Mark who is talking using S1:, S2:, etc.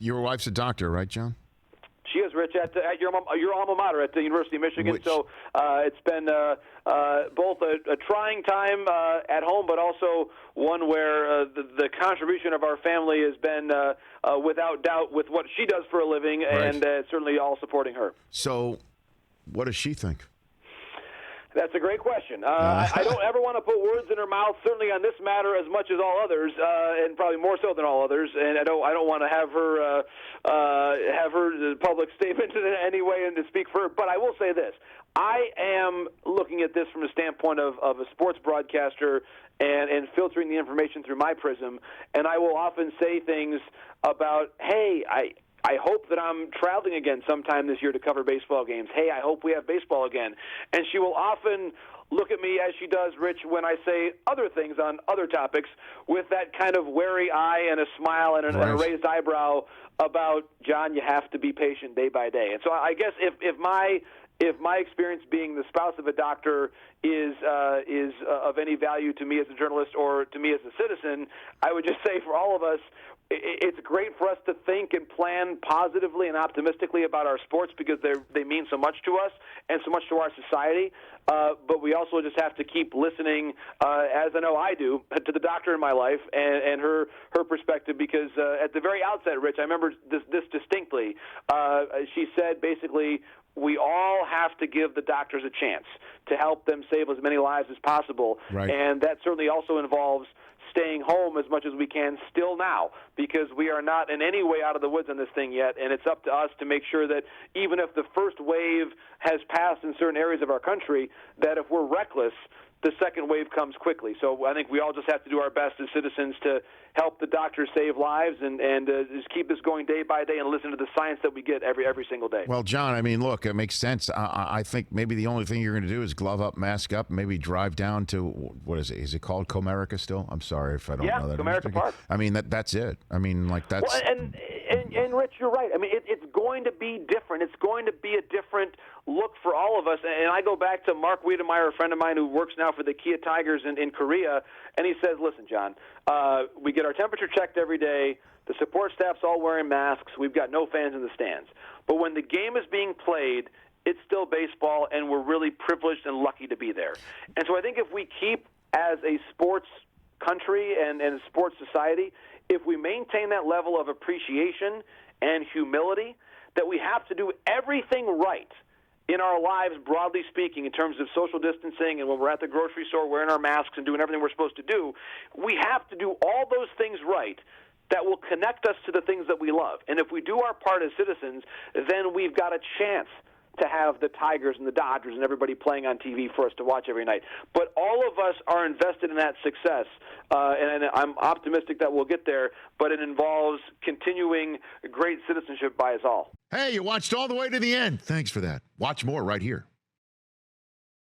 S1: Your wife's a doctor, right, John?
S2: She is, Rich, at your alma mater at the University of Michigan. So it's been both a trying time at home, but also one where the contribution of our family has been, without doubt, with what she does for a living,
S1: right.
S2: and certainly all supporting her.
S1: So what does she think?
S2: That's a great question. I don't ever want to put words in her mouth, certainly on this matter as much as all others, and probably more so than all others. And I don't want to have her public statement in any way and to speak for her. But I will say this: I am looking at this from a standpoint of a sports broadcaster and filtering the information through my prism. And I will often say things about, hey, I hope that I'm traveling again sometime this year to cover baseball games. Hey, I hope we have baseball again. And she will often look at me, as she does, Rich, when I say other things on other topics, with that kind of wary eye and a smile and a raised eyebrow about, John, you have to be patient day by day. And so I guess if my experience being the spouse of a doctor is of any value to me as a journalist or to me as a citizen, I would just say for all of us, it's great for us to think and plan positively and optimistically about our sports because they mean so much to us and so much to our society. But we also just have to keep listening, as I know I do, to the doctor in my life and her perspective. Because at the very outset, Rich, I remember this distinctly. She said basically, we all have to give the doctors a chance to help them save as many lives as possible.
S1: Right.
S2: And that certainly also involves staying home as much as we can still now, because we are not in any way out of the woods on this thing yet, and it's up to us to make sure that even if the first wave has passed in certain areas of our country, that if we're reckless, the second wave comes quickly. So I think we all just have to do our best as citizens to help the doctors save lives and just keep this going day by day and listen to the science that we get every single day.
S1: Well, John, I mean, look, it makes sense. I think maybe the only thing you're going to do is glove up, mask up, maybe drive down to, what is it? Is it called Comerica still? I'm sorry if I don't know that.
S2: Comerica Park.
S1: I mean, that's it. I mean, like that's...
S2: Well, and Rich, you're right. I mean, it's going to be different. It's going to be a different look for all of us. And I go back to Mark Wiedemeyer, a friend of mine who works now for the Kia Tigers in Korea, and he says, listen, John, we get our temperature checked every day. The support staff's all wearing masks. We've got no fans in the stands. But when the game is being played, it's still baseball, and we're really privileged and lucky to be there. And so I think if we keep, as a sports country and a sports society, if we maintain that level of appreciation and humility, that we have to do everything right in our lives, broadly speaking, in terms of social distancing and when we're at the grocery store wearing our masks and doing everything we're supposed to do, we have to do all those things right that will connect us to the things that we love. And if we do our part as citizens, then we've got a chance to have the Tigers and the Dodgers and everybody playing on TV for us to watch every night. But all of us are invested in that success, and I'm optimistic that we'll get there, but it involves continuing great citizenship by us all.
S1: Hey, you watched all the way to the end. Thanks for that. Watch more right here.